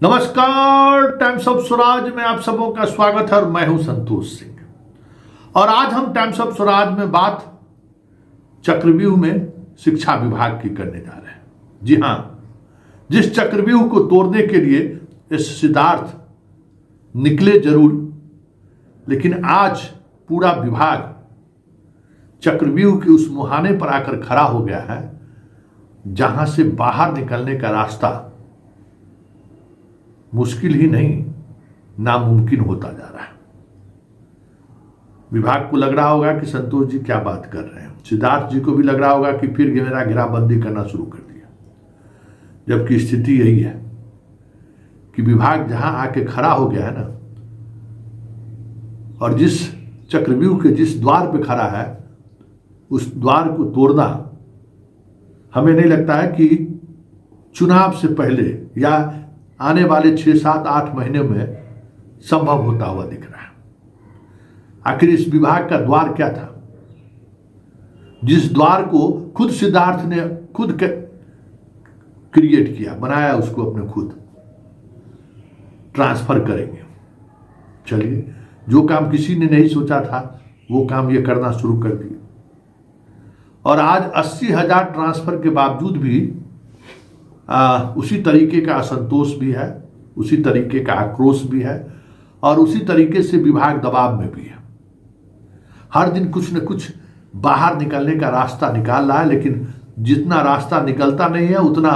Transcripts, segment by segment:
नमस्कार, times of Swaraj में आप सबों का स्वागत है और मैं हूं संतोष सिंह। और आज हम टाइम्स ऑफ स्वराज में बात चक्रव्यूह में शिक्षा विभाग की करने जा रहे हैं। जी हां, जिस चक्रव्यूह को तोड़ने के लिए इस सिद्धार्थ निकले जरूर, लेकिन आज पूरा विभाग चक्रव्यूह के उस मुहाने पर आकर खड़ा हो गया है जहां से बाहर निकलने का रास्ता मुश्किल ही नहीं, नामुमकिन होता जा रहा है। विभाग को लग रहा होगा कि संतोष जी क्या बात कर रहे हैं। सिद्धार्थ जी को भी लग रहा होगा कि फिर मेरा घेराबंदी करना शुरू कर दिया, जबकि स्थिति यही है कि विभाग जहां आके खड़ा हो गया है ना, और जिस चक्रव्यूह के जिस द्वार पे खड़ा है उस द्वार को तोड़ना हमें नहीं लगता है कि चुनाव से पहले या आने वाले 6, 7, 8 महीने में संभव होता हुआ दिख रहा है। आखिर इस विभाग का द्वार क्या था, जिस द्वार को खुद सिद्धार्थ ने खुद क्रिएट किया, बनाया, उसको अपने खुद ट्रांसफर करेंगे। चलिए, जो काम किसी ने नहीं सोचा था वो काम ये करना शुरू कर दिए। और आज 80,000 ट्रांसफर के बावजूद भी उसी तरीके का असंतोष भी है, उसी तरीके का आक्रोश भी है, और उसी तरीके से विभाग दबाव में भी है। हर दिन कुछ न कुछ बाहर निकलने का रास्ता निकाल रहा है, लेकिन जितना रास्ता निकलता नहीं है उतना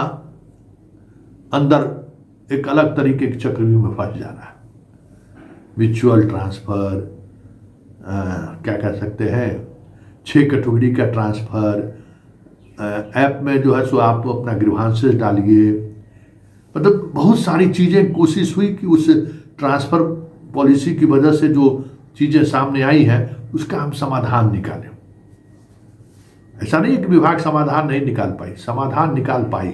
अंदर एक अलग तरीके के चक्रव्यूह में फंस जा रहा है। म्यूचुअल ट्रांसफर, क्या कह सकते हैं, 6 कैटेगरी का ट्रांसफर, ऐप में जो है सो आप अपना गृहांशेष डालिए। मतलब बहुत सारी चीज़ें कोशिश हुई कि उस ट्रांसफर पॉलिसी की वजह से जो चीज़ें सामने आई हैं उसका हम समाधान निकालें। ऐसा नहीं है कि विभाग समाधान नहीं निकाल पाई, समाधान निकाल पाई,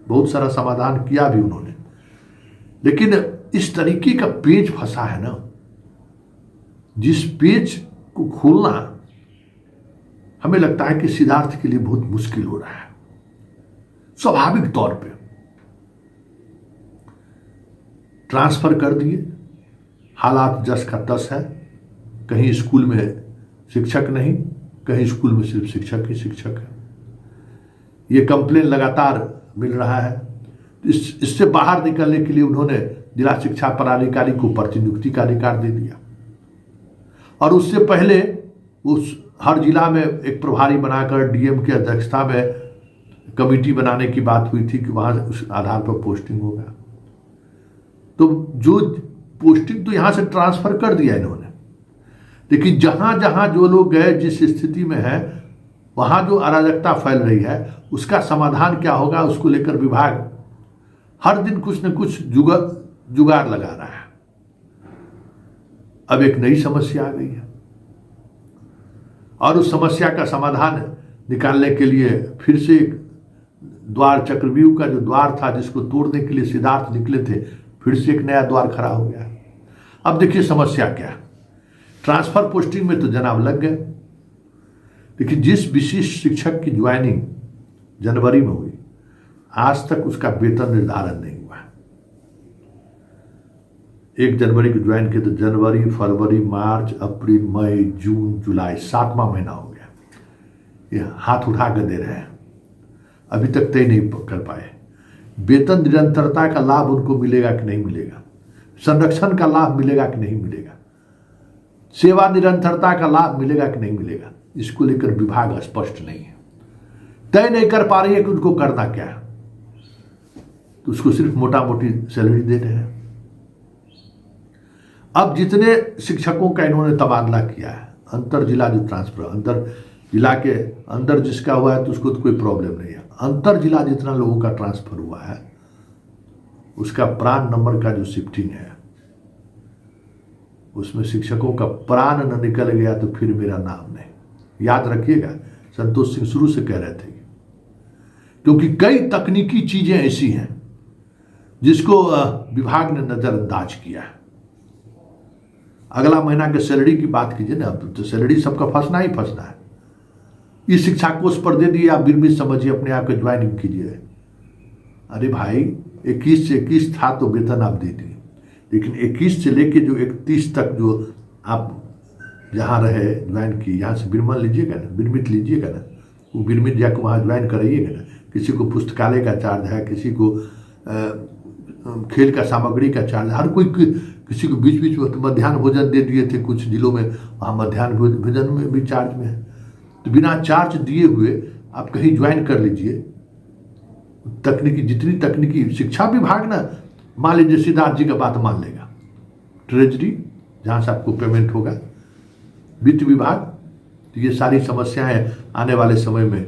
बहुत सारा समाधान किया भी उन्होंने, लेकिन इस तरीके का पेच फंसा है ना, जिस पेच को खोलना हमें लगता है कि सिद्धार्थ के लिए बहुत मुश्किल हो रहा है। स्वाभाविक तौर पे ट्रांसफर कर दिए, हालात जस का तस है। कहीं स्कूल में शिक्षक नहीं, कहीं स्कूल में सिर्फ शिक्षक ही शिक्षक है। ये कंप्लेन लगातार मिल रहा है। इससे बाहर निकलने के लिए उन्होंने जिला शिक्षा पदाधिकारी को प्रतिनियुक्ति का अधिकार दे दिया, और उससे पहले उस हर जिला में एक प्रभारी बनाकर डीएम की अध्यक्षता में कमेटी बनाने की बात हुई थी कि वहां उस आधार पर पोस्टिंग होगा। तो जो पोस्टिंग तो यहां से ट्रांसफर कर दिया इन्होंने, लेकिन जहां जहां जो लोग गए, जिस स्थिति में है, वहां जो अराजकता फैल रही है उसका समाधान क्या होगा, उसको लेकर विभाग हर दिन कुछ न कुछ जुगाड़ लगा रहा है। अब एक नई समस्या आ गई है, और उस समस्या का समाधान निकालने के लिए फिर से एक द्वार, चक्रव्यूह का जो द्वार था जिसको तोड़ने के लिए सिद्धार्थ निकले थे, फिर से एक नया द्वार खड़ा हो गया। अब देखिए समस्या क्या है। ट्रांसफर पोस्टिंग में तो जनाब लग गए, लेकिन जिस विशिष्ट शिक्षक की ज्वाइनिंग जनवरी में हुई, आज तक उसका वेतन निर्धारण नहीं हुआ। 1 जनवरी को ज्वाइन किए तो जनवरी, फरवरी, मार्च, अप्रैल, मई, जून, जुलाई, 7वां महीना हो गया। ये हाथ उठा कर दे रहे हैं, अभी तक तय नहीं कर पाए। वेतन निरंतरता का लाभ उनको मिलेगा कि नहीं मिलेगा, संरक्षण का लाभ मिलेगा कि नहीं मिलेगा, सेवा निरंतरता का लाभ मिलेगा कि नहीं मिलेगा, इसको लेकर विभाग स्पष्ट नहीं है, तय नहीं कर पा रही है कि उनको करना क्या है। तो उसको सिर्फ मोटा मोटी सैलरी दे रहे हैं। अब जितने शिक्षकों का इन्होंने तबादला किया है, अंतर जिला जो ट्रांसफर, अंतर जिला के अंदर जिसका हुआ है तो उसको तो कोई प्रॉब्लम नहीं है, अंतर जिला जितना लोगों का ट्रांसफर हुआ है उसका प्राण नंबर का जो शिफ्टिंग है, उसमें शिक्षकों का प्राण न निकल गया तो फिर मेरा नाम नहीं। याद रखिएगा, संतोष सिंह शुरू से कह रहे थे, क्योंकि कई तकनीकी चीजें ऐसी हैं जिसको विभाग ने नजरअंदाज किया है। अगला महीना के सैलरी की बात कीजिए ना, अब तो सैलरी सबका फंसना ही फंसना है। ये शिक्षा कोष पर दे दिए, आप बिरमित समझिए, अपने आप को ज्वाइनिंग कीजिए। अरे भाई, 21 से 21 था तो वेतन आप दे दिए, लेकिन 21 से लेके जो 31 तक जो आप जहाँ रहे ज्वाइन किए, यहाँ से बिरमन लीजिएगा ना, बिरमित लीजिएगा ना, वो बिरमित जाकर वहाँ ज्वाइन कराइएगा ना। किसी को पुस्तकालय का चार्ज है, किसी को खेल का सामग्री का चार्ज, हर कोई किसी को बीच बीच में मध्याह्न भोजन दे दिए थे कुछ जिलों में, वहाँ मध्याह्न भोजन में भी चार्ज में है। तो बिना चार्ज दिए हुए आप कहीं ज्वाइन कर लीजिए। तकनीकी, जितनी तकनीकी, शिक्षा विभाग ना मान लीजिए सिद्धार्थ जी का बात मान लेगा, ट्रेजरी जहाँ से आपको पेमेंट होगा, वित्त विभाग, तो ये सारी समस्याएं आने वाले समय में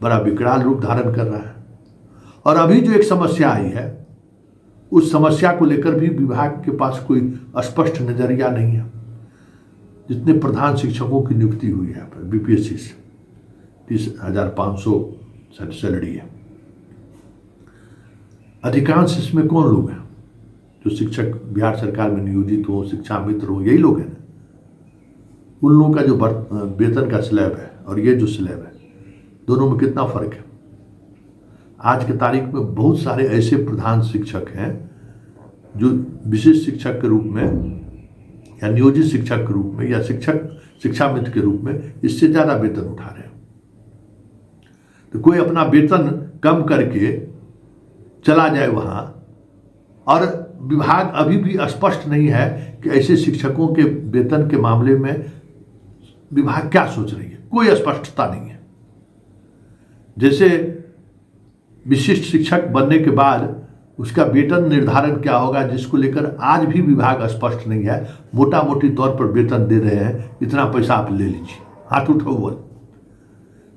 बड़ा विकराल रूप धारण कर रहा है। और अभी जो एक समस्या आई है, उस समस्या को लेकर भी विभाग के पास कोई स्पष्ट नजरिया नहीं है। जितने प्रधान शिक्षकों की नियुक्ति हुई है बीपीएससी से, 30,500 सैलरी है, अधिकांश इसमें कौन लोग हैं जो शिक्षक बिहार सरकार में नियोजित हो, शिक्षा मित्र हो, यही लोग हैं ना। उन लोगों का जो वेतन का स्लैब है और ये जो स्लैब है, दोनों में कितना फर्क है। आज के तारीख में बहुत सारे ऐसे प्रधान शिक्षक हैं जो विशेष शिक्षक के रूप में या नियोजित शिक्षक के रूप में या शिक्षा मित्र के रूप में इससे ज़्यादा वेतन उठा रहे हैं। तो कोई अपना वेतन कम करके चला जाए वहाँ, और विभाग अभी भी स्पष्ट नहीं है कि ऐसे शिक्षकों के वेतन के मामले में विभाग क्या सोच रही है, कोई स्पष्टता नहीं है। जैसे विशिष्ट शिक्षक बनने के बाद उसका वेतन निर्धारण क्या होगा, जिसको लेकर आज भी विभाग स्पष्ट नहीं है। मोटा मोटी तौर पर वेतन दे रहे हैं, इतना पैसा आप ले लीजिए, हाथ उठाओ बोल।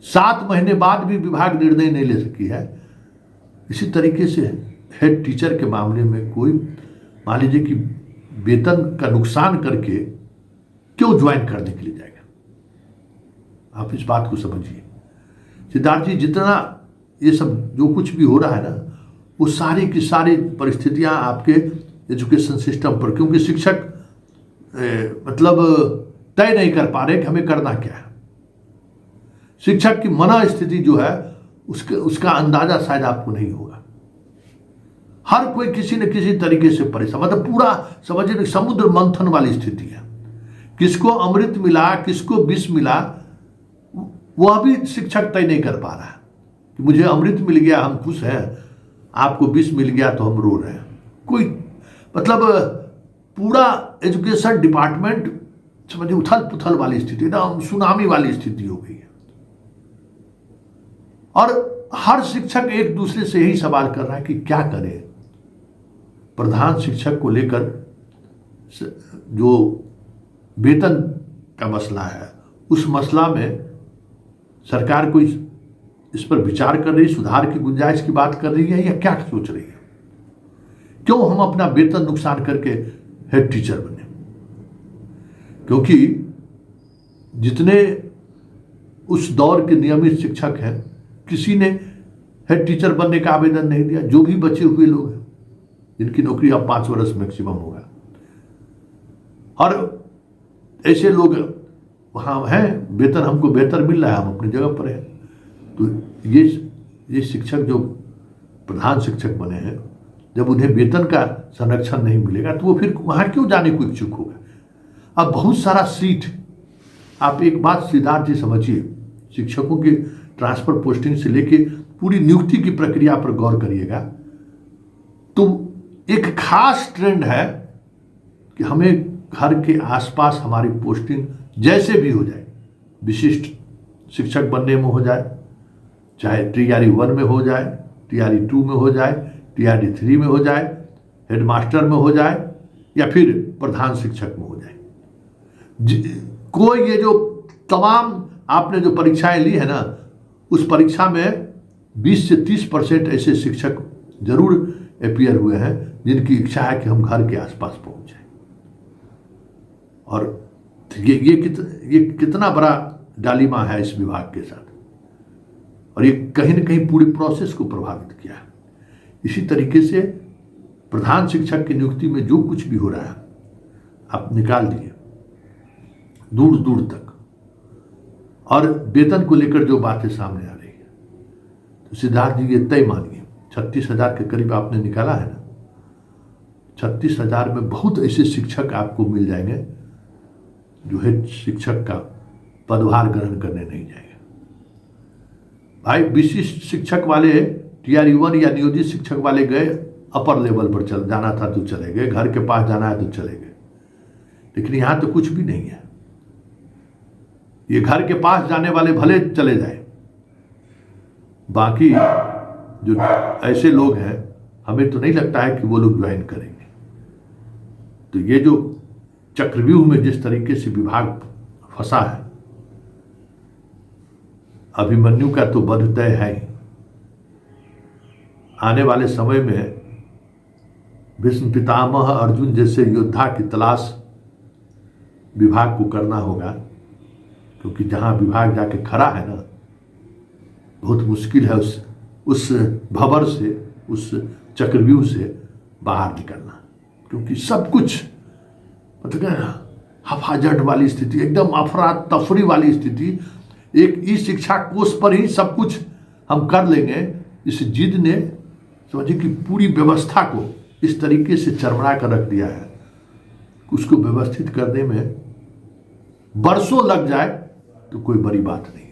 7 महीने बाद भी विभाग निर्णय नहीं ले सकी है। इसी तरीके से हेड टीचर के मामले में कोई मान लीजिए कि वेतन का नुकसान करके क्यों ज्वाइन करने के लिए जाएगा। आप इस बात को समझिए सिद्धार्थ जी, जितना ये सब जो कुछ भी हो रहा है ना, वो सारी की सारी परिस्थितियां आपके एजुकेशन सिस्टम पर, क्योंकि शिक्षक मतलब तय नहीं कर पा रहे कि हमें करना क्या है। शिक्षक की मना स्थिति जो है उसका अंदाजा शायद आपको नहीं होगा। हर कोई किसी न किसी तरीके से परेशान, मतलब पूरा समझिए समुद्र मंथन वाली स्थिति है। किसको अमृत मिला, किसको विष मिला, वह भी शिक्षक तय नहीं कर पा रहा है कि मुझे अमृत मिल गया हम खुश हैं, आपको विष मिल गया तो हम रो रहे हैं। कोई मतलब पूरा एजुकेशन डिपार्टमेंट समझिए उथल पुथल वाली स्थिति, एकदम सुनामी वाली स्थिति हो गई है। और हर शिक्षक एक दूसरे से यही सवाल कर रहा है कि क्या करें। प्रधान शिक्षक को लेकर जो वेतन का मसला है, उस मसला में सरकार कोई इस पर विचार कर रही, सुधार की गुंजाइश की बात कर रही है या क्या सोच रही है। क्यों हम अपना वेतन नुकसान करके हेड टीचर बने। क्योंकि जितने उस दौर के नियमित शिक्षक हैं, किसी ने हेड टीचर बनने का आवेदन नहीं दिया। जो भी बचे हुए लोग हैं जिनकी नौकरी अब 5 वर्ष मैक्सिमम होगा, और ऐसे लोग वहाँ हैं, वेतन हमको बेहतर मिल रहा है, हम अपनी जगह पर हैं। तो ये शिक्षक जो प्रधान शिक्षक बने हैं, जब उन्हें वेतन का संरक्षण नहीं मिलेगा तो वो फिर वहाँ क्यों जाने को इच्छुक होगा। अब बहुत सारा सीट, आप एक बात सिद्धार्थ जी समझिए, शिक्षकों की ट्रांसफर पोस्टिंग से लेके पूरी नियुक्ति की प्रक्रिया पर गौर करिएगा तो एक खास ट्रेंड है कि हमें घर के आसपास हमारी पोस्टिंग जैसे भी हो जाए, विशिष्ट शिक्षक बनने में हो जाए, चाहे TRE 1 में हो जाए, TRE 2 में हो जाए, TRE 3 में हो जाए, हेडमास्टर में हो जाए, या फिर प्रधान शिक्षक में हो जाए। कोई ये जो तमाम आपने जो परीक्षाएं ली है ना, उस परीक्षा में 20 से 30% ऐसे शिक्षक जरूर अपीयर हुए हैं जिनकी इच्छा है कि हम घर के आसपास पहुंच जाए। और ये कितना बड़ा डालीमा है इस विभाग के साथ, और ये कहीं ना कहीं पूरी प्रोसेस को प्रभावित किया है। इसी तरीके से प्रधान शिक्षक की नियुक्ति में जो कुछ भी हो रहा है आप निकाल दिए दूर दूर तक, और वेतन को लेकर जो बातें सामने आ रही है, तो सिद्धार्थ जी ये तय मानिए 36,000 के करीब आपने निकाला है ना। 36,000 में बहुत ऐसे शिक्षक आपको मिल जाएंगे जो है शिक्षक का पदभार ग्रहण करने नहीं जाएंगे। भाई विशिष्ट शिक्षक वाले TRE 1 या नियोजित शिक्षक वाले गए, अपर लेवल पर चल जाना था तो चले गए, घर के पास जाना है तो चले गए, लेकिन यहां तो कुछ भी नहीं है। ये घर के पास जाने वाले भले चले जाए, बाकी जो ऐसे लोग हैं हमें तो नहीं लगता है कि वो लोग ज्वाइन करेंगे। तो ये जो चक्रव्यूह में जिस तरीके से विभाग फंसा है, अभिमन्यु का तो वध तय है ही। आने वाले समय में भीष्म पितामह अर्जुन जैसे योद्धा की तलाश विभाग को करना होगा, क्योंकि जहां विभाग जाके खड़ा है ना, बहुत मुश्किल है उस भंवर से, उस चक्रव्यूह से बाहर निकलना, क्योंकि सब कुछ मतलब हफाजट वाली स्थिति, एकदम अफरा तफरी वाली स्थिति। एक ई शिक्षा कोष पर ही सब कुछ हम कर लेंगे, इस जिद ने समझिए कि पूरी व्यवस्था को इस तरीके से चरमरा कर रख दिया है। उसको व्यवस्थित करने में वर्षों लग जाए तो कोई बड़ी बात नहीं।